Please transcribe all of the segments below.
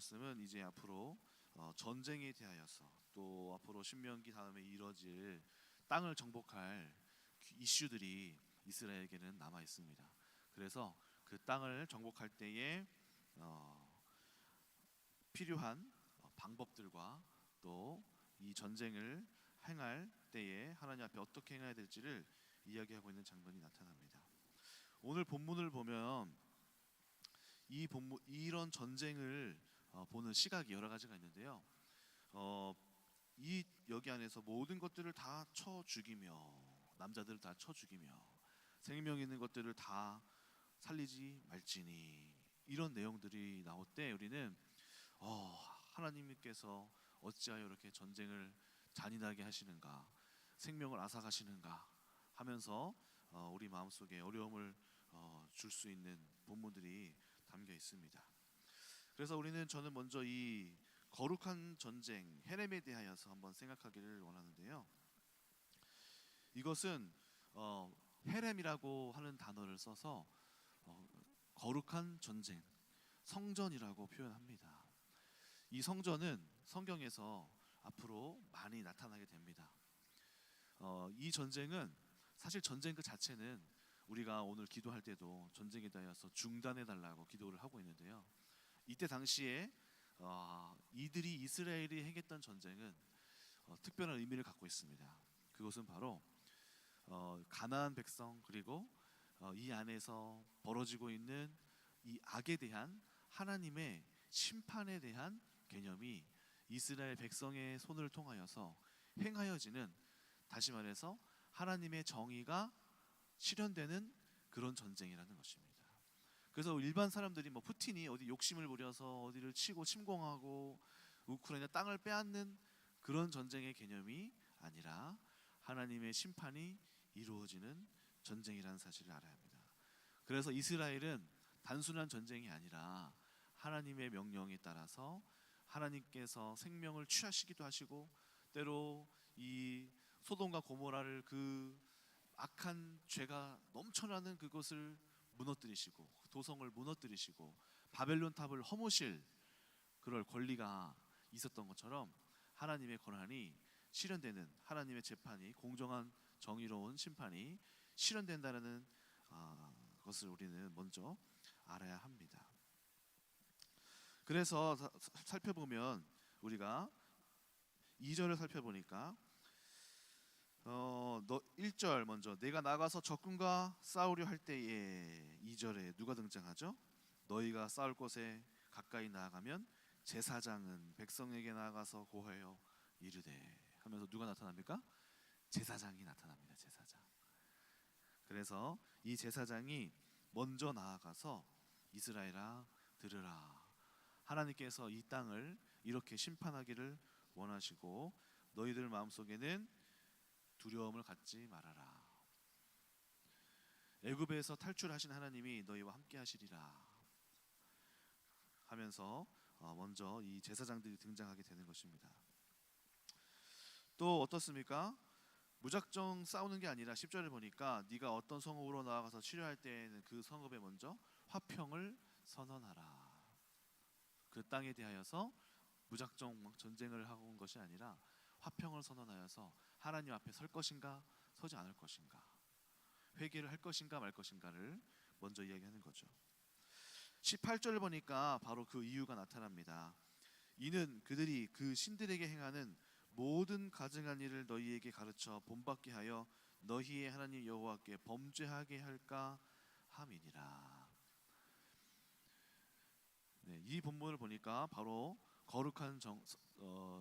말씀은 이제 앞으로 전쟁에 대하여서 또 앞으로 신명기 다음에 이뤄질 땅을 정복할 이슈들이 이스라엘에게는 남아 있습니다. 그래서 그 땅을 정복할 때에 필요한 방법들과 또 이 전쟁을 행할 때에 하나님 앞에 어떻게 행해야 될지를 이야기하고 있는 장면이 나타납니다. 오늘 본문을 보면 이런 전쟁을 보는 시각이 여러 가지가 있는데요. 이 여기 안에서 모든 것들을 다 쳐 죽이며 남자들을 다 쳐 죽이며 생명 있는 것들을 다 살리지 말지니 이런 내용들이 나올 때 우리는 하나님께서 어찌하여 이렇게 전쟁을 잔인하게 하시는가, 생명을 앗아가시는가 하면서 우리 마음속에 어려움을 줄 수 있는 본문들이 담겨 있습니다. 그래서 저는 먼저 이 거룩한 전쟁 헤렘에 대하여서 한번 생각하기를 원하는데요. 이것은 헤렘이라고 하는 단어를 써서 거룩한 전쟁, 성전이라고 표현합니다. 이 성전은 성경에서 앞으로 많이 나타나게 됩니다. 이 전쟁은 사실 전쟁 그 자체는 우리가 오늘 기도할 때도 전쟁에 대하여서 중단해 달라고 기도를 하고 있는데요. 이때 당시에 이들이 이스라엘이 행했던 전쟁은 특별한 의미를 갖고 있습니다. 그것은 바로 가나안 백성 그리고 이 안에서 벌어지고 있는 이 악에 대한 하나님의 심판에 대한 개념이 이스라엘 백성의 손을 통하여서 행하여지는, 다시 말해서 하나님의 정의가 실현되는 그런 전쟁이라는 것입니다. 그래서 일반 사람들이 푸틴이 어디 욕심을 부려서 어디를 치고 침공하고 우크라이나 땅을 빼앗는 그런 전쟁의 개념이 아니라 하나님의 심판이 이루어지는 전쟁이라는 사실을 알아야 합니다. 그래서 이스라엘은 단순한 전쟁이 아니라 하나님의 명령에 따라서 하나님께서 생명을 취하시기도 하시고 때로 이 소돔과 고모라를 그 악한 죄가 넘쳐나는 그것을 무너뜨리시고 도성을 무너뜨리시고 바벨론 탑을 허무실 그럴 권리가 있었던 것처럼 하나님의 권한이 실현되는, 하나님의 재판이 공정한 정의로운 심판이 실현된다는 것을 우리는 먼저 알아야 합니다. 그래서 살펴보면 우리가 2절을 살펴보니까 1절 먼저 내가 나가서 적군과 싸우려 할 때에 2절에 누가 등장하죠? 너희가 싸울 곳에 가까이 나아가면 제사장은 백성에게 나아가서 고하여 이르되 하면서 누가 나타납니까? 제사장이 나타납니다. 제사장. 그래서 이 제사장이 먼저 나아가서 이스라엘아 들으라, 하나님께서 이 땅을 이렇게 심판하기를 원하시고 너희들 마음속에는 두려움을 갖지 말아라. 애굽에서 탈출하신 하나님이 너희와 함께 하시리라 하면서 먼저 이 제사장들이 등장하게 되는 것입니다. 또 어떻습니까? 무작정 싸우는 게 아니라 10절을 보니까 네가 어떤 성읍으로 나아가서 치료할 때에는 그 성읍에 먼저 화평을 선언하라. 그 땅에 대하여서 무작정 전쟁을 하고 온 것이 아니라 화평을 선언하여서 하나님 앞에 설 것인가 서지 않을 것인가, 회개를 할 것인가 말 것인가를 먼저 이야기하는 거죠. 18절을 보니까 바로 그 이유가 나타납니다. 이는 그들이 그 신들에게 행하는 모든 가증한 일을 너희에게 가르쳐 본받게 하여 너희의 하나님 여호와께 범죄하게 할까 함이니라. 이 본문을 보니까 바로 거룩한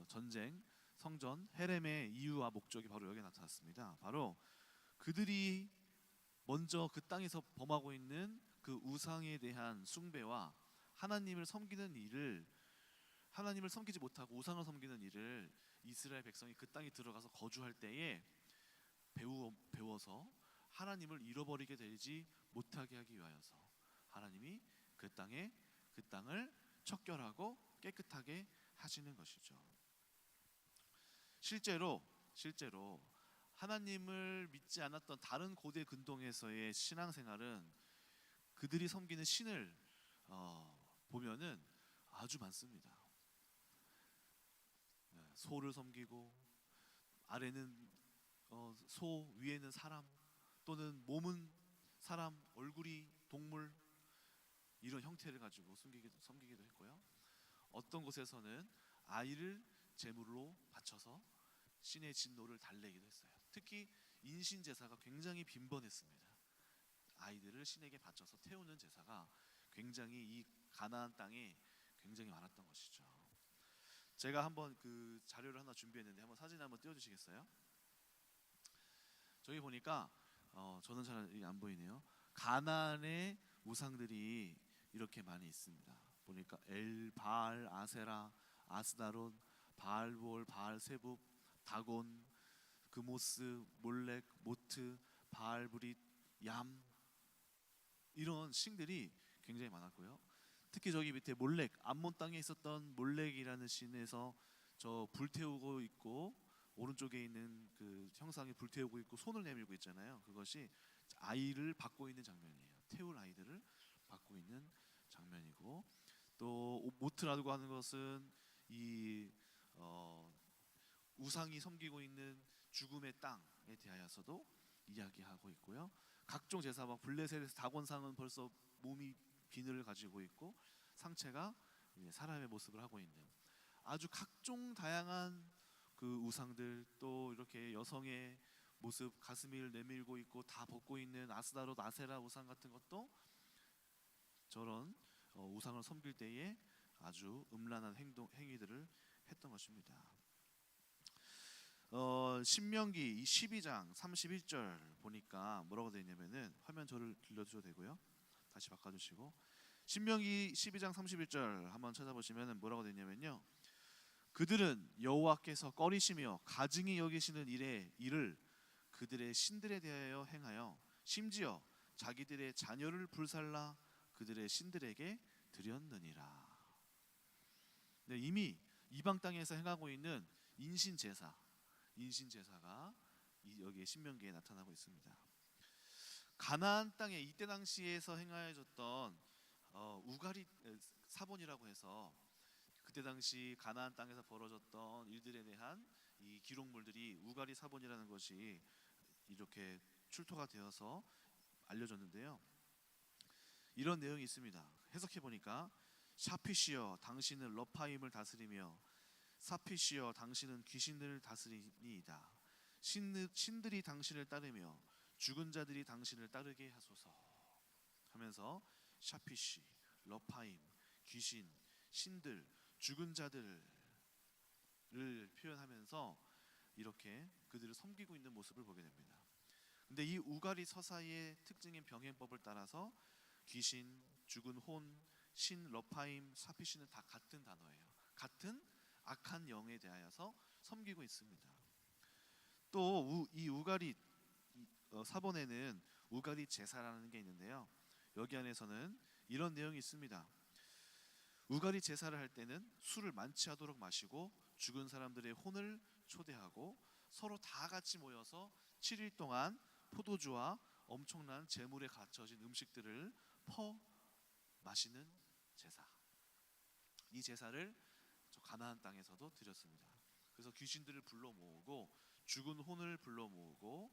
전쟁 성전 헤렘의 이유와 목적이 바로 여기에 나타났습니다. 바로 그들이 먼저 그 땅에서 범하고 있는 그 우상에 대한 숭배와 하나님을 섬기는 일을, 하나님을 섬기지 못하고 우상을 섬기는 일을 이스라엘 백성이 그 땅에 들어가서 거주할 때에 배워서 하나님을 잃어버리게 되지 못하게 하기 위하여서 하나님이 그 땅을 척결하고 깨끗하게 하시는 것이죠. 실제로 하나님을 믿지 않았던 다른 고대 근동에서의 신앙생활은 그들이 섬기는 신을 보면은 아주 많습니다. 소를 섬기고 아래는 소, 위에는 사람, 또는 몸은 사람, 얼굴이 동물, 이런 형태를 가지고 섬기기도 했고요. 어떤 곳에서는 아이를 제물로 바쳐서 신의 진노를 달래기도 했어요. 특히 인신 제사가 굉장히 빈번했습니다. 아이들을 신에게 바쳐서 태우는 제사가 굉장히 이 가나안 땅에 굉장히 많았던 것이죠. 제가 한번 그 자료를 하나 준비했는데 한번 사진 한번 띄워주시겠어요? 저기 보니까 저는 잘 안 보이네요. 가나안의 우상들이 이렇게 많이 있습니다. 보니까 엘, 바알, 아세라, 아스다롯, 바알볼, 바알세북, 다곤, 그모스, 몰렉, 모트, 바알브릿, 얌, 이런 신들이 굉장히 많았고요. 특히 저기 밑에 몰렉, 암몬 땅에 있었던 몰렉이라는 신에서 저 불태우고 있고, 오른쪽에 있는 그 형상이 불태우고 있고 손을 내밀고 있잖아요. 그것이 아이를 받고 있는 장면이에요. 태울 아이들을 받고 있는 장면이고, 또 모트라고 하는 것은 이 우상이 섬기고 있는 죽음의 땅에 대하여서도 이야기하고 있고요. 각종 제사, 막 블레셋에서 다곤상은 벌써 몸이 비늘을 가지고 있고 상체가 사람의 모습을 하고 있는 아주 각종 다양한 그 우상들, 또 이렇게 여성의 모습, 가슴을 내밀고 있고 다 벗고 있는 아스다롯, 아세라 우상 같은 것도 저런 우상을 섬길 때에 아주 음란한 행위들을 했던 것입니다. 신명기 12장 31절 보니까 뭐라고 되어 있냐면은, 화면 저를 들려주셔도 되고요. 다시 바꿔주시고, 신명기 12장 31절 한번 찾아보시면 뭐라고 되어 있냐면요, 그들은 여호와께서 꺼리시며 가증히 여기시는 일을 그들의 신들에 대하여 행하여 심지어 자기들의 자녀를 불살라 그들의 신들에게 드렸느니라. 네, 이미 이방 땅에서 행하고 있는 인신제사가 여기에 신명기에 나타나고 있습니다. 가나안 땅에 이때 당시에서 행하여졌던 우가리 사본이라고 해서, 그때 당시 가나안 땅에서 벌어졌던 일들에 대한 이 기록물들이 우가리 사본이라는 것이 이렇게 출토가 되어서 알려졌는데요. 이런 내용이 있습니다. 해석해 보니까, 샤피시여 당신은 러파임을 다스리며 사피시여 당신은 귀신들을 다스리니이다. 신들이 당신을 따르며 죽은 자들이 당신을 따르게 하소서 하면서 샤피시, 러파임, 귀신, 신들, 죽은 자들을 표현하면서 이렇게 그들을 섬기고 있는 모습을 보게 됩니다. 근데 이 우가리 서사의 특징인 병행법을 따라서 귀신, 죽은 혼, 신, 러파임, 사피시는 다 같은 단어예요. 같은 악한 영에 대하여서 섬기고 있습니다. 또 이 우가리 사본에는 우가리 제사라는 게 있는데요. 여기 안에서는 이런 내용이 있습니다. 우가리 제사를 할 때는 술을 만취하도록 마시고 죽은 사람들의 혼을 초대하고 서로 다 같이 모여서 7일 동안 포도주와 엄청난 재물에 갖춰진 음식들을 퍼 마시는 제사. 이 제사를 저 가나안 땅에서도 드렸습니다. 그래서 귀신들을 불러 모으고 죽은 혼을 불러 모으고,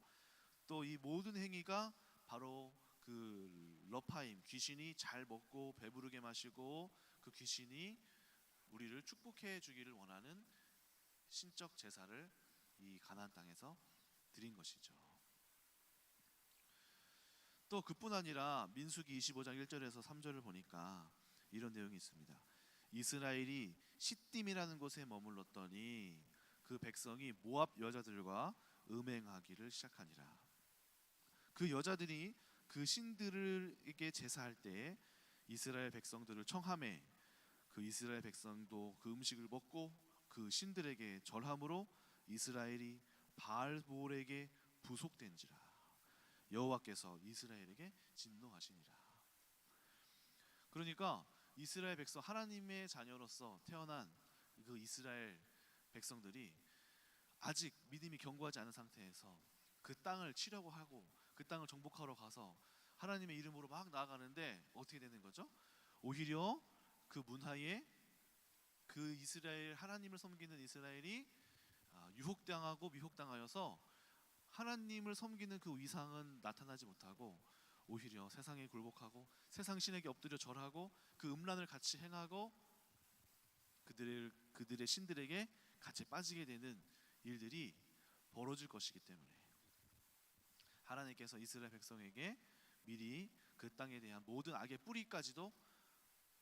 또 이 모든 행위가 바로 그 러파임, 귀신이 잘 먹고 배부르게 마시고 그 귀신이 우리를 축복해 주기를 원하는 신적 제사를 이 가나안 땅에서 드린 것이죠. 또 그뿐 아니라 민수기 25장 1절에서 3절을 보니까 이런 내용이 있습니다. 이스라엘이 시딤이라는 곳에 머물렀더니 그 백성이 모압 여자들과 음행하기를 시작하니라. 그 여자들이 그 신들에게 제사할 때 이스라엘 백성들을 청함해 그 이스라엘 백성도 그 음식을 먹고 그 신들에게 절함으로 이스라엘이 바알볼에게 부속된지라. 여호와께서 이스라엘에게 진노하시니라. 그러니까 이스라엘 백성, 하나님의 자녀로서 태어난 그 이스라엘 백성들이 아직 믿음이 견고하지 않은 상태에서 그 땅을 치려고 하고 그 땅을 정복하러 가서 하나님의 이름으로 막 나아가는데 어떻게 되는 거죠? 오히려 그 문화에 그 이스라엘 하나님을 섬기는 이스라엘이 유혹당하고 미혹당하여서 하나님을 섬기는 그 위상은 나타나지 못하고 오히려 세상에 굴복하고 세상 신에게 엎드려 절하고 그 음란을 같이 행하고 그들의 신들에게 같이 빠지게 되는 일들이 벌어질 것이기 때문에 하나님께서 이스라엘 백성에게 미리 그 땅에 대한 모든 악의 뿌리까지도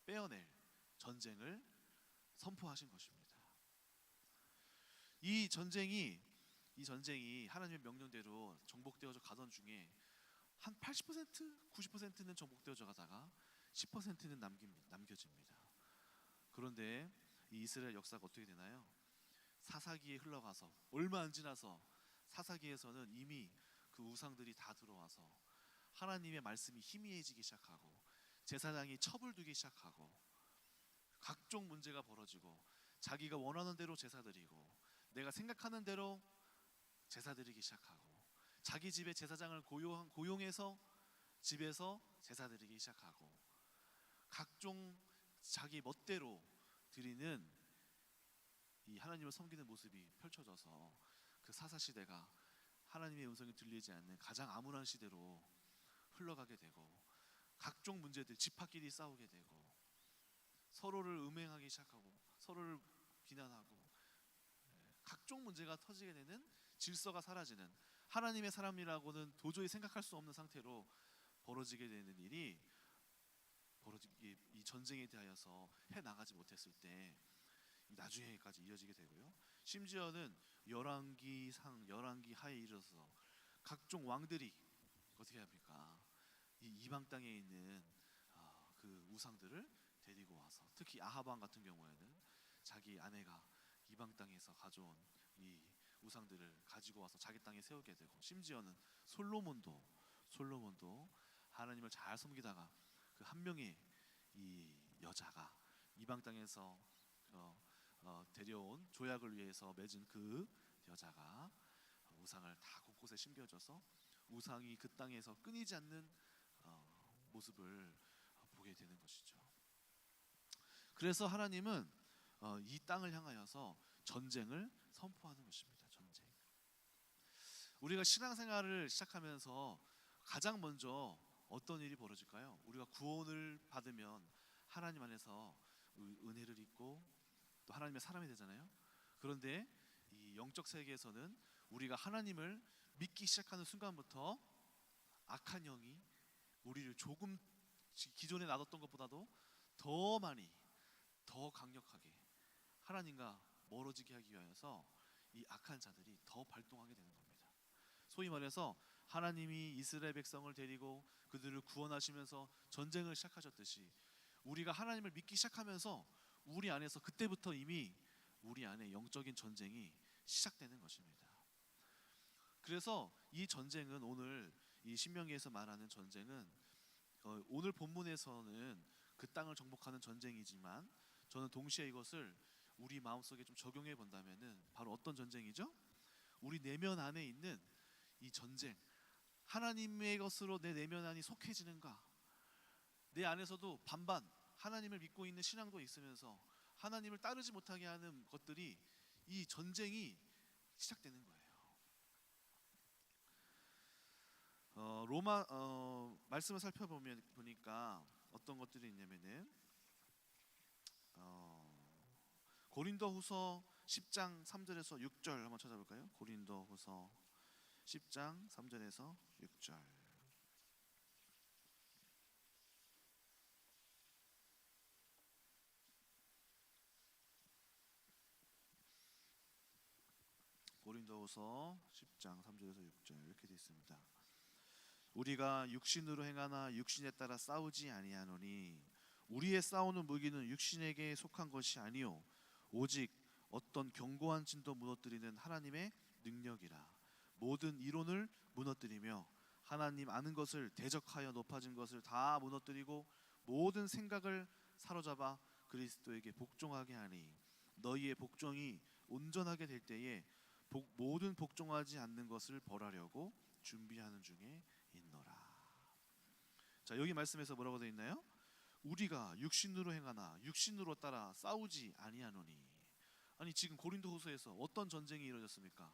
빼어낼 전쟁을 선포하신 것입니다. 이 전쟁이 하나님의 명령대로 정복되어져 가던 중에 한 80%, 90%는 정복되어져 가다가 10%는 남겨집니다. 그런데 이 이스라엘 역사가 어떻게 되나요? 사사기에 흘러가서 얼마 안 지나서 사사기에서는 이미 그 우상들이 다 들어와서 하나님의 말씀이 희미해지기 시작하고 제사장이 첩을 두기 시작하고 각종 문제가 벌어지고 자기가 원하는 대로 제사 드리고 내가 생각하는 대로 제사 드리기 시작하고 자기 집에 제사장을 고용해서 집에서 제사 드리기 시작하고 각종 자기 멋대로 드리는 이 하나님을 섬기는 모습이 펼쳐져서 그 사사 시대가 하나님의 음성이 들리지 않는 가장 암울한 시대로 흘러가게 되고 각종 문제들 지파끼리 싸우게 되고 서로를 음행하기 시작하고 서로를 비난하고 각종 문제가 터지게 되는 질서가 사라지는 하나님의 사람이라고는 도저히 생각할 수 없는 상태로 벌어지게 되는 일이 이 전쟁에 대하여서 해나가지 못했을 때 나중에까지 이어지게 되고요. 심지어는 열왕기 하에 이르러서 각종 왕들이 어떻게 합니까? 이 이방 땅에 있는 그 우상들을 데리고 와서 특히 아합 왕 같은 경우에는 자기 아내가 이방 땅에서 가져온 이 우상들을 가지고 와서 자기 땅에 세우게 되고 심지어는 솔로몬도 하나님을 잘 섬기다가 그 한 명의 이 여자가 이방 땅에서 데려온 조약을 위해서 맺은 그 여자가 우상을 다 곳곳에 심겨줘서 우상이 그 땅에서 끊이지 않는 모습을 보게 되는 것이죠. 그래서 하나님은 이 땅을 향하여서 전쟁을 선포하는 것입니다. 전쟁. 우리가 신앙생활을 시작하면서 가장 먼저 어떤 일이 벌어질까요? 우리가 구원을 받으면 하나님 안에서 은혜를 입고 또 하나님의 사람이 되잖아요. 그런데 이 영적 세계에서는 우리가 하나님을 믿기 시작하는 순간부터 악한 영이 우리를 조금 기존에 놔뒀던 것보다도 더 많이 더 강력하게 하나님과 멀어지게 하기 위하여서 이 악한 자들이 더 발동하게 되는 겁니다. 소위 말해서 하나님이 이스라엘 백성을 데리고 그들을 구원하시면서 전쟁을 시작하셨듯이 우리가 하나님을 믿기 시작하면서 우리 안에서 그때부터 이미 우리 안에 영적인 전쟁이 시작되는 것입니다. 그래서 이 전쟁은 오늘 이 신명기에서 말하는 전쟁은 오늘 본문에서는 그 땅을 정복하는 전쟁이지만 저는 동시에 이것을 우리 마음속에 좀 적용해 본다면은 바로 어떤 전쟁이죠? 우리 내면 안에 있는 이 전쟁, 하나님의 것으로 내 내면 안이 속해지는가? 내 안에서도 반반 하나님을 믿고 있는 신앙도 있으면서 하나님을 따르지 못하게 하는 것들이 이 전쟁이 시작되는 거예요. 로마 말씀을 보니까 어떤 것들이 있냐면은 고린도후서 10장 3절에서 6절 한번 찾아볼까요? 고린도후서 10장 3절에서 6절. 고린도후서 10장 3절에서 6절 이렇게 되어 있습니다. 우리가 육신으로 행하나 육신에 따라 싸우지 아니하노니 우리의 싸우는 무기는 육신에게 속한 것이 아니요 오직 어떤 견고한 진도 무너뜨리는 하나님의 능력이라. 모든 이론을 무너뜨리며 하나님 아는 것을 대적하여 높아진 것을 다 무너뜨리고 모든 생각을 사로잡아 그리스도에게 복종하게 하니 너희의 복종이 온전하게 될 때에 모든 복종하지 않는 것을 벌하려고 준비하는 중에 있노라. 자, 여기 말씀에서 뭐라고 되어 있나요? 우리가 육신으로 행하나 육신으로 따라 싸우지 아니하노니. 아니 지금 고린도후서에서 어떤 전쟁이 이루어졌습니까?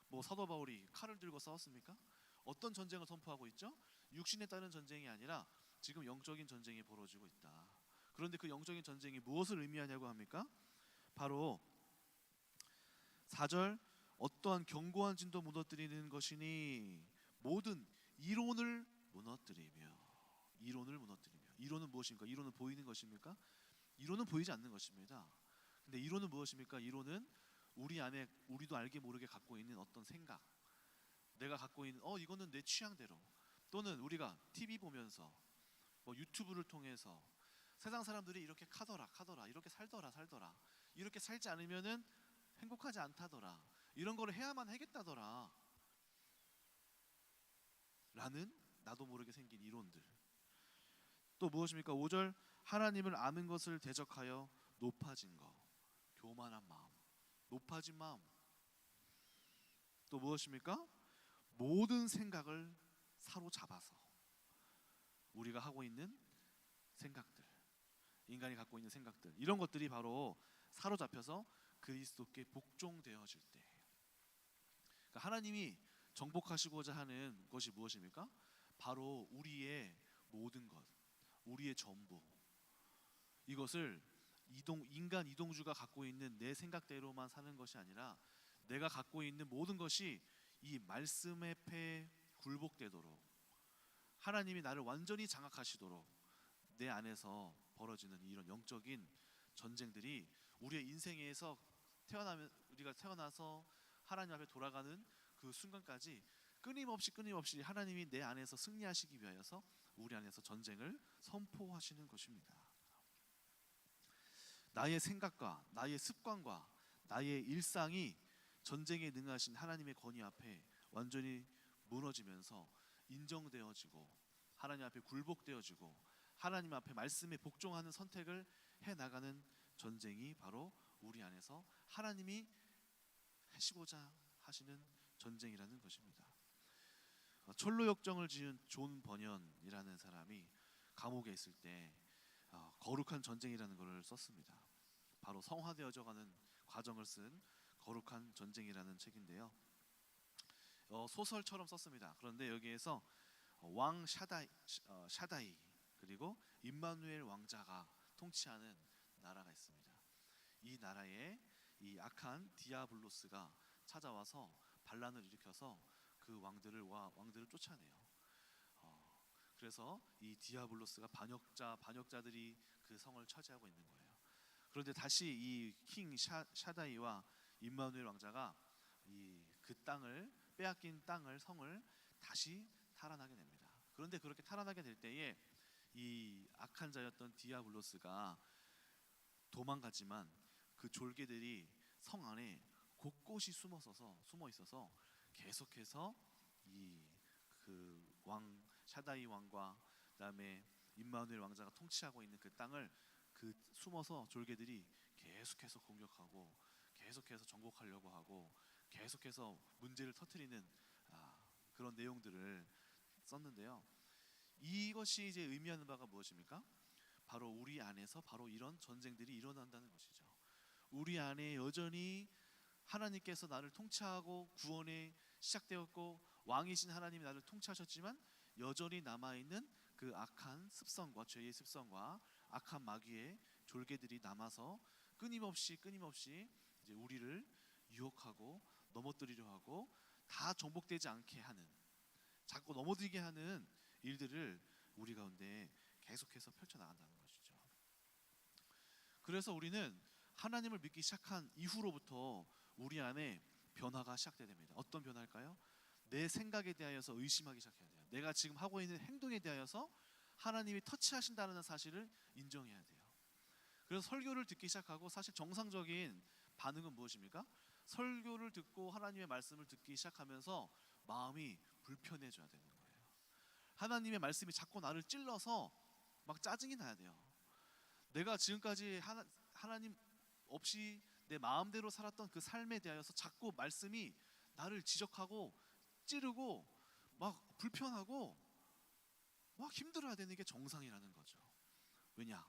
뭐 사도 바울이 칼을 들고 싸웠습니까? 어떤 전쟁을 선포하고 있죠? 육신에 따른 전쟁이 아니라 지금 영적인 전쟁이 벌어지고 있다. 그런데 그 영적인 전쟁이 무엇을 의미하냐고 합니까? 바로 4절 어떠한 견고한 진도 무너뜨리는 것이니 모든 이론을 무너뜨리며. 이론은 무엇입니까? 이론은 보이는 것입니까? 이론은 보이지 않는 것입니다. 근데 이론은 무엇입니까? 이론은 우리 안에 우리도 알게 모르게 갖고 있는 어떤 생각, 내가 갖고 있는 이거는 내 취향대로, 또는 우리가 TV 보면서 뭐 유튜브를 통해서 세상 사람들이 이렇게 카더라 이렇게 살더라 이렇게 살지 않으면은 행복하지 않다더라, 이런 거를 해야만 하겠다더라 라는 나도 모르게 생긴 이론들. 또 무엇입니까? 5절 하나님을 아는 것을 대적하여 높아진 것, 교만한 마음, 높아진 마음. 또 무엇입니까? 모든 생각을 사로잡아서 우리가 하고 있는 생각들, 인간이 갖고 있는 생각들, 이런 것들이 바로 사로잡혀서 그리스도께 복종되어질 때, 그러니까 하나님이 정복하시고자 하는 것이 무엇입니까? 바로 우리의 모든 것, 우리의 전부, 이것을 인간 이동주가 갖고 있는 내 생각대로만 사는 것이 아니라 내가 갖고 있는 모든 것이 이 말씀의 패에 굴복되도록, 하나님이 나를 완전히 장악하시도록 내 안에서 벌어지는 이런 영적인 전쟁들이 우리의 인생에서 우리가 태어나서 하나님 앞에 돌아가는 그 순간까지 끊임없이 하나님이 내 안에서 승리하시기 위하여서 우리 안에서 전쟁을 선포하시는 것입니다. 나의 생각과 나의 습관과 나의 일상이 전쟁에 능하신 하나님의 권위 앞에 완전히 무너지면서 인정되어지고 하나님 앞에 굴복되어지고 하나님 앞에 말씀에 복종하는 선택을 해나가는 전쟁이 바로 우리 안에서 하나님이 하시고자 하시는 전쟁이라는 것입니다. 철로 역정을 지은 존 버년이라는 사람이 감옥에 있을 때 거룩한 전쟁이라는 것을 썼습니다. 바로 성화되어져가는 과정을 쓴 거룩한 전쟁이라는 책인데요. 소설처럼 썼습니다. 그런데 여기에서 왕 샤다이 그리고 임마누엘 왕자가 통치하는 나라가 있습니다. 이 나라에 이 악한 디아블로스가 찾아와서 반란을 일으켜서 그 왕들을 쫓아내요. 그래서 이 디아블로스가 반역자들이 그 성을 차지하고 있는 거예요. 그런데 다시 이 킹 샤다이와 임마누엘 왕자가 그 땅을 빼앗긴 성을 다시 탈환하게 됩니다. 그런데 그렇게 탈환하게 될 때에 이 악한 자였던 디아블로스가 도망가지만 그 졸개들이 성 안에 곳곳이 숨어 있어서 계속해서 이 그 왕 샤다이 왕과 그다음에 임마누엘 왕자가 통치하고 있는 그 땅을 그 숨어서 졸개들이 계속해서 공격하고 계속해서 정복하려고 하고 계속해서 문제를 터뜨리는 그런 내용들을 썼는데요. 이것이 이제 의미하는 바가 무엇입니까? 바로 우리 안에서 바로 이런 전쟁들이 일어난다는 것이죠. 우리 안에 여전히 하나님께서 나를 통치하고 구원에 시작되었고 왕이신 하나님이 나를 통치하셨지만 여전히 남아있는 그 악한 습성과 죄의 습성과 악한 마귀의 졸개들이 남아서 끊임없이 이제 우리를 유혹하고 넘어뜨리려 하고 다 정복되지 않게 하는, 자꾸 넘어지게 하는 일들을 우리 가운데 계속해서 펼쳐나간다는 것이죠. 그래서 우리는 하나님을 믿기 시작한 이후로부터 우리 안에 변화가 시작돼야 됩니다. 어떤 변화일까요? 내 생각에 대하여서 의심하기 시작해야 돼요. 내가 지금 하고 있는 행동에 대하여서 하나님이 터치하신다는 사실을 인정해야 돼요. 그래서 설교를 듣기 시작하고 사실 정상적인 반응은 무엇입니까? 설교를 듣고 하나님의 말씀을 듣기 시작하면서 마음이 불편해져야 되는 거예요. 하나님의 말씀이 자꾸 나를 찔러서 막 짜증이 나야 돼요. 내가 지금까지 하나님 없이 내 마음대로 살았던 그 삶에 대하여서 자꾸 말씀이 나를 지적하고 찌르고 막 불편하고 막 힘들어야 되는 게 정상이라는 거죠. 왜냐?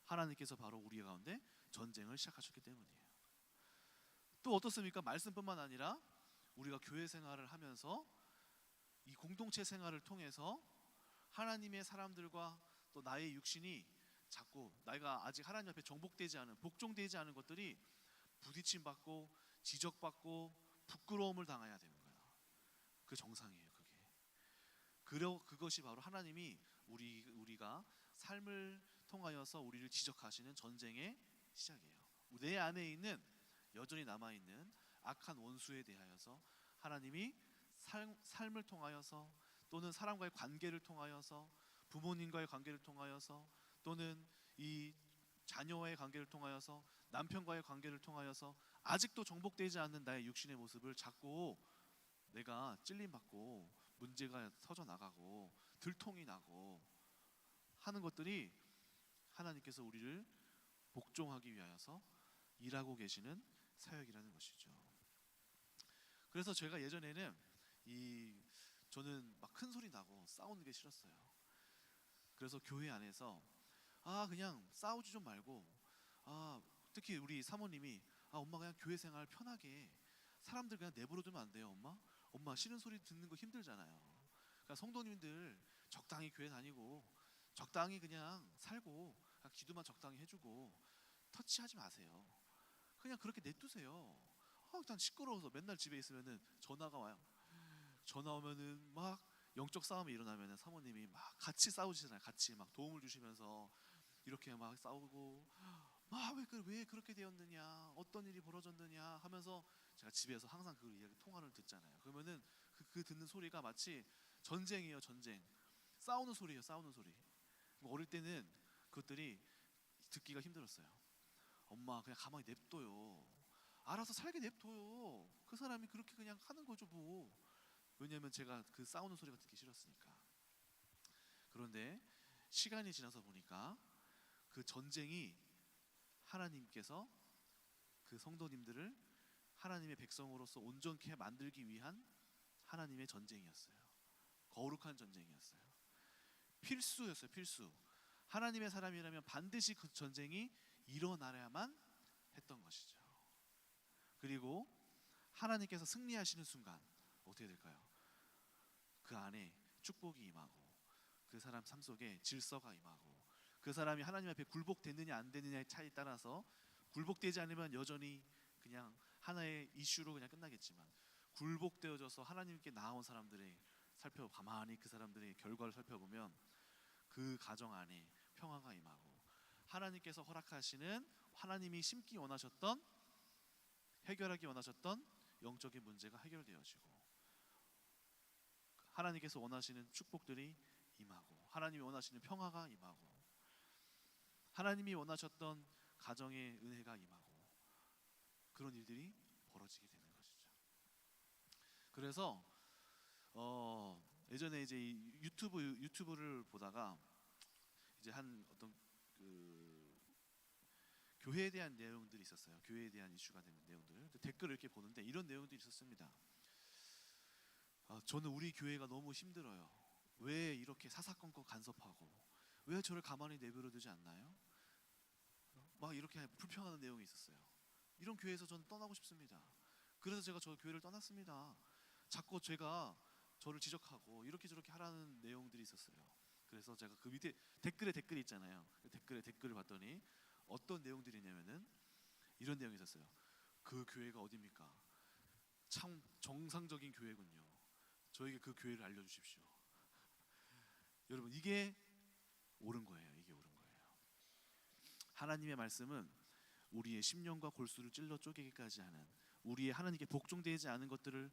하나님께서 바로 우리 가운데 전쟁을 시작하셨기 때문이에요. 또 어떻습니까? 말씀뿐만 아니라 우리가 교회 생활을 하면서 이 공동체 생활을 통해서 하나님의 사람들과 또 나의 육신이 자꾸 내가 아직 하나님 앞에 정복되지 않은, 복종되지 않은 것들이 부딪힘 받고 지적받고 부끄러움을 당해야 되는 거야. 그 정상이에요, 그게. 그것이 바로 하나님이 우리가 삶을 통하여서 우리를 지적하시는 전쟁의 시작이에요. 내 안에 있는 여전히 남아 있는 악한 원수에 대하여서 하나님이 삶을 통하여서, 또는 사람과의 관계를 통하여서, 부모님과의 관계를 통하여서, 또는 이 자녀와의 관계를 통하여서, 남편과의 관계를 통하여서 아직도 정복되지 않는 나의 육신의 모습을 자꾸 내가 찔림받고 문제가 터져 나가고 들통이 나고 하는 것들이 하나님께서 우리를 복종하기 위하여서 일하고 계시는 사역이라는 것이죠. 그래서 제가 예전에는 저는 막 큰 소리 나고 싸우는 게 싫었어요. 그래서 교회 안에서 그냥 싸우지 좀 말고, 특히 우리 사모님이 엄마 그냥 교회 생활 편하게 사람들 그냥 내버려 두면 안 돼요, 엄마 싫은 소리 듣는 거 힘들잖아요. 그러니까 성도님들 적당히 교회 다니고 적당히 그냥 살고 그냥 기도만 적당히 해주고 터치하지 마세요. 그냥 그렇게 냅두세요. 일단 시끄러워서 맨날 집에 있으면은 전화가 와요. 전화 오면은 막 영적 싸움이 일어나면은 사모님이 막 같이 싸우시잖아요. 같이 막 도움을 주시면서 이렇게 막 싸우고, 왜 그렇게 되었느냐, 어떤 일이 벌어졌느냐 하면서 제가 집에서 항상 그 이야기 통화를 듣잖아요. 그러면은 그 듣는 소리가 마치 전쟁이에요, 전쟁. 싸우는 소리예요, 싸우는 소리. 어릴 때는 그것들이 듣기가 힘들었어요. 엄마 그냥 가만히 냅둬요. 알아서 살게 냅둬요. 그 사람이 그렇게 그냥 하는 거죠 뭐. 왜냐하면 제가 그 싸우는 소리가 듣기 싫었으니까. 그런데 시간이 지나서 보니까 그 전쟁이 하나님께서 그 성도님들을 하나님의 백성으로서 온전케 만들기 위한 하나님의 전쟁이었어요. 거룩한 전쟁이었어요. 필수였어요, 필수. 하나님의 사람이라면 반드시 그 전쟁이 일어나야만 했던 것이죠. 그리고 하나님께서 승리하시는 순간 어떻게 될까요? 그 안에 축복이 임하고, 그 사람 삶 속에 질서가 임하고, 그 사람이 하나님 앞에 굴복되느냐 안 되느냐의 차이에 따라서, 굴복되지 않으면 여전히 그냥 하나의 이슈로 그냥 끝나겠지만, 굴복되어져서 하나님께 나아온 사람들의 가만히 그 사람들의 결과를 살펴보면 그 가정 안에 평화가 임하고, 하나님께서 허락하시는, 하나님이 심기 원하셨던, 해결하기 원하셨던 영적인 문제가 해결되어지고, 하나님께서 원하시는 축복들이 임하고, 하나님이 원하시는 평화가 임하고, 하나님이 원하셨던 가정의 은혜가 임하고, 그런 일들이 벌어지게 되는 것이죠. 그래서 예전에 이제 유튜브를 보다가 이제 한 어떤 그 교회에 대한 내용들이 있었어요. 교회에 대한 이슈가 되는 내용들. 댓글을 이렇게 보는데 이런 내용들이 있었습니다. 저는 우리 교회가 너무 힘들어요. 왜 이렇게 사사건건 간섭하고, 왜 저를 가만히 내버려 두지 않나요? 막 이렇게 불평하는 내용이 있었어요. 이런 교회에서 저는 떠나고 싶습니다. 그래서 제가 저 교회를 떠났습니다. 자꾸 제가 저를 지적하고 이렇게 저렇게 하라는 내용들이 있었어요. 그래서 제가 그 밑에 댓글이 있잖아요. 그 댓글을 봤더니 어떤 내용들이 있냐면은 이런 내용이 있었어요. 그 교회가 어디입니까? 참 정상적인 교회군요. 저에게 그 교회를 알려주십시오. 여러분, 이게 옳은 거예요. 이게 옳은 거예요. 하나님의 말씀은 우리의 심령과 골수를 찔러 쪼개기까지 하는, 우리의 하나님께 복종되지 않은 것들을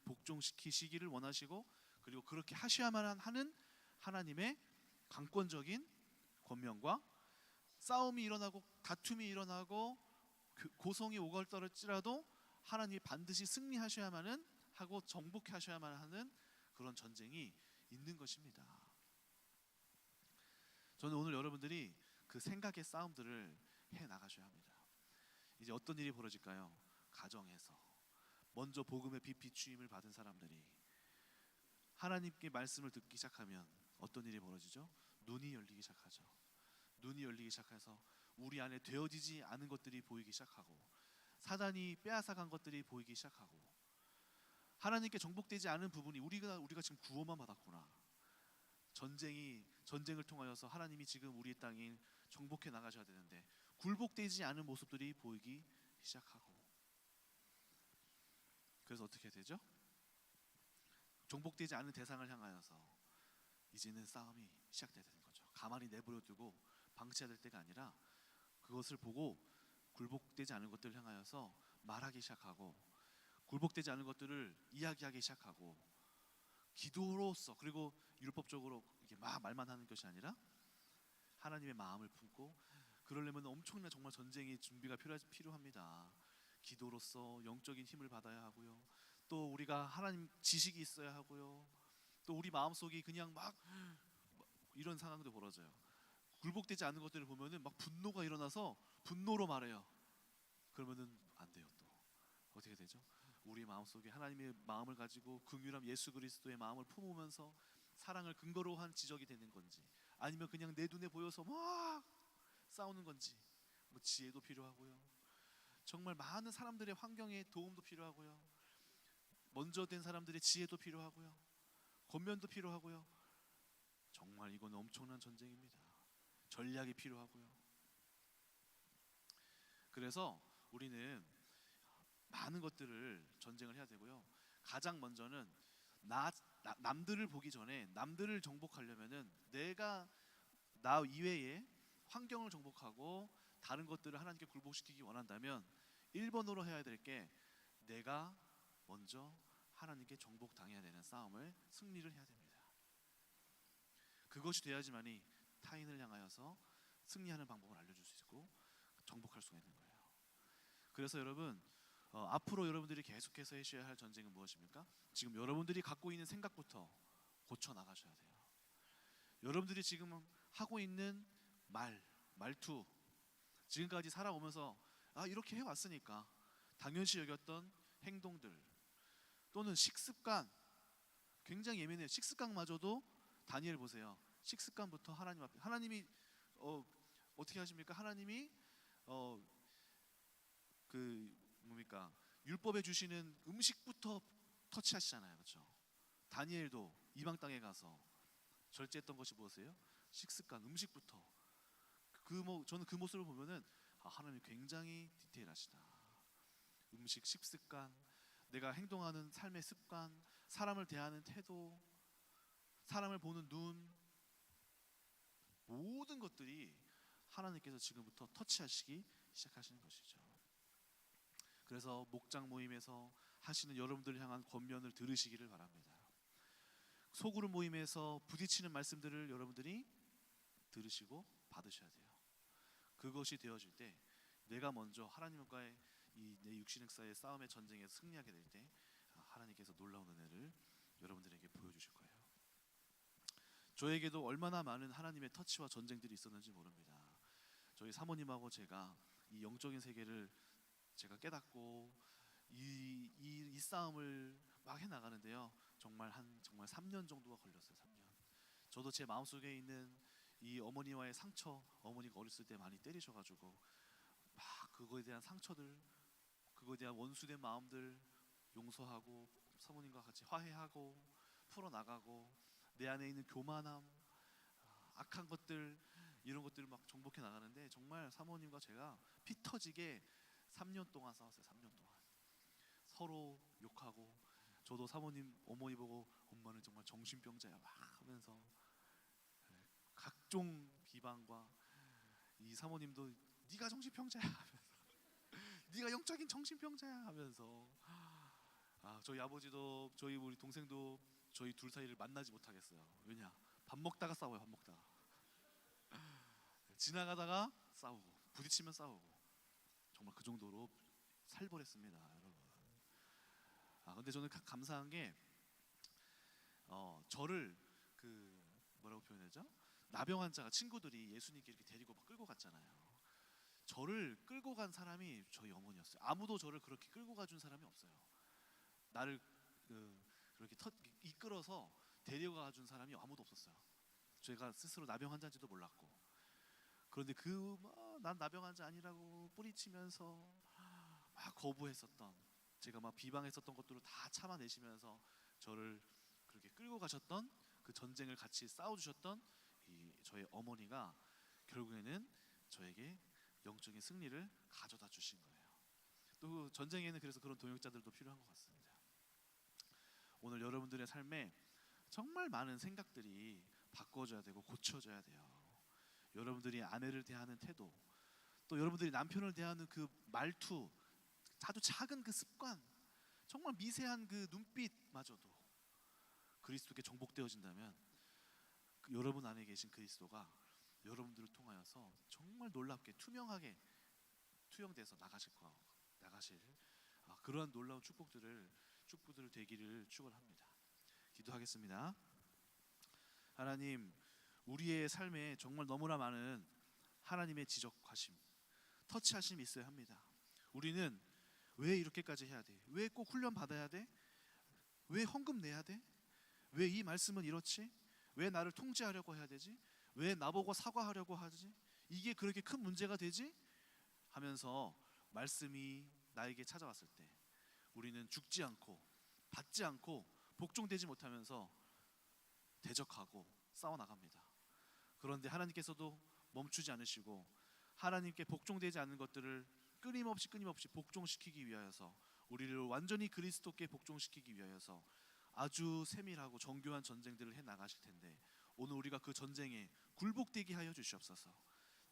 복종시키시기를 원하시고, 그리고 그렇게 하셔야만 하는 하나님의 강권적인 권면과, 싸움이 일어나고 다툼이 일어나고 고성이 오갈떨을지라도 하나님이 반드시 승리하셔야만 하고 정복하셔야만 하는 그런 전쟁이 있는 것입니다. 저는 오늘 여러분들이 그 생각의 싸움들을 해 나가셔야 합니다. 이제 어떤 일이 벌어질까요? 가정에서 먼저 복음의 비추임을 받은 사람들이 하나님께 말씀을 듣기 시작하면 어떤 일이 벌어지죠? 눈이 열리기 시작하죠. 눈이 열리기 시작해서 우리 안에 되어지지 않은 것들이 보이기 시작하고 사단이 빼앗아간 것들이 보이기 시작하고 하나님께 정복되지 않은 부분이 우리가 지금 구원만 받았구나. 전쟁을 통하여서 하나님이 지금 우리 땅에 정복해 나가셔야 되는데 굴복되지 않은 모습들이 보이기 시작하고 그래서 어떻게 되죠? 정복되지 않은 대상을 향하여서 이제는 싸움이 시작되야 되는 거죠. 가만히 내버려 두고 방치해야 될 때가 아니라 그것을 보고 굴복되지 않은 것들을 향하여서 말하기 시작하고 굴복되지 않은 것들을 이야기하기 시작하고 기도로써 그리고 율법적으로 이렇게 막 말만 하는 것이 아니라 하나님의 마음을 품고 그러려면 엄청난 정말 전쟁의 준비가 필요합니다. 기도로써 영적인 힘을 받아야 하고요. 또 우리가 하나님 지식이 있어야 하고요. 또 우리 마음속이 그냥 막 이런 상황도 벌어져요. 굴복되지 않는 것들을 보면은 막 분노가 일어나서 분노로 말해요. 그러면은 안 돼요. 또 어떻게 되죠? 우리 마음속에 하나님의 마음을 가지고 긍휼함 예수 그리스도의 마음을 품으면서 사랑을 근거로 한 지적이 되는 건지 아니면 그냥 내 눈에 보여서 막 싸우는 건지 뭐 지혜도 필요하고요. 정말 많은 사람들의 환경에 도움도 필요하고요. 먼저 된 사람들의 지혜도 필요하고요. 권면도 필요하고요. 정말 이건 엄청난 전쟁입니다. 전략이 필요하고요. 그래서 우리는 많은 것들을 전쟁을 해야 되고요. 가장 먼저는 남들을 보기 전에 남들을 정복하려면은 내가 나 이외에 환경을 정복하고 다른 것들을 하나님께 굴복시키기 원한다면 1번으로 해야 될 게 내가 먼저 하나님께 정복당해야 되는 싸움을 승리를 해야 됩니다. 그것이 돼야지만이 타인을 향하여서 승리하는 방법을 알려줄 수 있고 정복할 수가 있는 거예요. 그래서 여러분 앞으로 여러분들이 계속해서 하셔야 할 전쟁은 무엇입니까? 지금 여러분들이 갖고 있는 생각부터 고쳐 나가셔야 돼요. 여러분들이 지금 하고 있는 말투 지금까지 살아오면서 이렇게 해왔으니까 당연시 여겼던 행동들 또는 식습관 굉장히 예민해요. 식습관마저도 다니엘 보세요. 식습관부터 하나님 앞에 하나님이 어떻게 하십니까? 하나님이 뭡니까? 율법에 주시는 음식부터 터치하시잖아요. 그렇죠? 다니엘도 이방 땅에 가서 절제했던 것이 무엇이에요? 식습관, 음식부터. 저는 그 모습을 보면은 하나님 굉장히 디테일하시다. 음식, 식습관, 내가 행동하는 삶의 습관, 사람을 대하는 태도, 사람을 보는 눈, 모든 것들이 하나님께서 지금부터 터치하시기 시작하시는 것이죠. 그래서 목장 모임에서 하시는 여러분들을 향한 권면을 들으시기를 바랍니다. 소그룹 모임에서 부딪히는 말씀들을 여러분들이 들으시고 받으셔야 돼요. 그것이 되어질 때 내가 먼저 하나님과의 이 내 육신 역사의 싸움의 전쟁에 승리하게 될 때 하나님께서 놀라운 은혜를 여러분들에게 보여주실 거예요. 저에게도 얼마나 많은 하나님의 터치와 전쟁들이 있었는지 모릅니다. 저희 사모님하고 제가 이 영적인 세계를 제가 깨닫고 이 싸움을 막 해나가는데요. 정말 3년 정도가 걸렸어요. 3년. 저도 제 마음속에 있는 이 어머니와의 상처, 어머니가 어렸을 때 많이 때리셔가지고 막 그거에 대한 상처들, 그거에 대한 원수된 마음들 용서하고 사모님과 같이 화해하고 풀어나가고 내 안에 있는 교만함, 악한 것들 이런 것들을 막 정복해 나가는데 정말 사모님과 제가 피 터지게 3년 동안 싸웠어요. 3년 동안 서로 욕하고 저도 사모님 어머니 보고 엄마는 정말 정신병자야 막 하면서 각종 비방과 이 사모님도 네가 정신병자야 하면서 네가 영적인 정신병자야 하면서 저희 아버지도 저희 우리 동생도 저희 둘 사이를 만나지 못하겠어요. 왜냐? 밥 먹다가 싸워요. 밥 먹다가 지나가다가 싸우고 부딪히면 싸우고 정말 그 정도로 살벌했습니다, 여러분. 근데 저는 감사한 게 저를 뭐라고 표현하죠? 나병 환자가 친구들이 예수님께 이렇게 데리고 막 끌고 갔잖아요. 저를 끌고 간 사람이 저희 어머니였어요. 아무도 저를 그렇게 끌고 가준 사람이 없어요. 나를 그렇게 이끌어서 데려가 준 사람이 아무도 없었어요. 제가 스스로 나병 환자인지도 몰랐고 그런데 난 나병 환자 아니라고 뿌리치면서 막 거부했었던, 제가 막 비방했었던 것들을 다 참아내시면서 저를 그렇게 끌고 가셨던, 그 전쟁을 같이 싸워주셨던 이 저의 어머니가 결국에는 저에게 영적인 승리를 가져다 주신 거예요. 또 전쟁에는 그래서 그런 동역자들도 필요한 것 같습니다. 오늘 여러분들의 삶에 정말 많은 생각들이 바꿔져야 되고 고쳐져야 돼요. 여러분들이 아내를 대하는 태도, 또 여러분들이 남편을 대하는 그 말투, 아주 작은 그 습관, 정말 미세한 그 눈빛마저도 그리스도께 정복되어진다면 여러분 안에 계신 그리스도가 여러분들을 통하여서 정말 놀랍게 투명하게 투영돼서 나가실 그러한 놀라운 축복들을 되기를 축원합니다. 기도하겠습니다. 하나님, 우리의 삶에 정말 너무나 많은 하나님의 지적하심, 터치하심이 있어야 합니다. 우리는 왜 이렇게까지 해야 돼? 왜 꼭 훈련 받아야 돼? 왜 헌금 내야 돼? 왜 이 말씀은 이렇지? 왜 나를 통제하려고 해야 되지? 왜 나보고 사과하려고 하지? 이게 그렇게 큰 문제가 되지? 하면서 말씀이 나에게 찾아왔을 때 우리는 죽지 않고 받지 않고 복종되지 못하면서 대적하고 싸워나갑니다. 그런데 하나님께서도 멈추지 않으시고 하나님께 복종되지 않는 것들을 끊임없이 복종시키기 위하여서, 우리를 완전히 그리스도께 복종시키기 위하여서 아주 세밀하고 정교한 전쟁들을 해나가실 텐데, 오늘 우리가 그 전쟁에 굴복되게 하여 주시옵소서.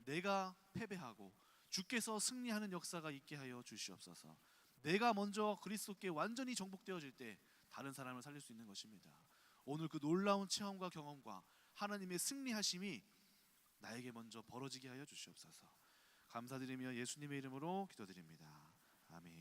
내가 패배하고 주께서 승리하는 역사가 있게 하여 주시옵소서. 내가 먼저 그리스도께 완전히 정복되어질 때 다른 사람을 살릴 수 있는 것입니다. 오늘 그 놀라운 체험과 경험과 하나님의 승리하심이 나에게 먼저 벌어지게 하여 주시옵소서. 감사드리며 예수님의 이름으로 기도드립니다. 아멘.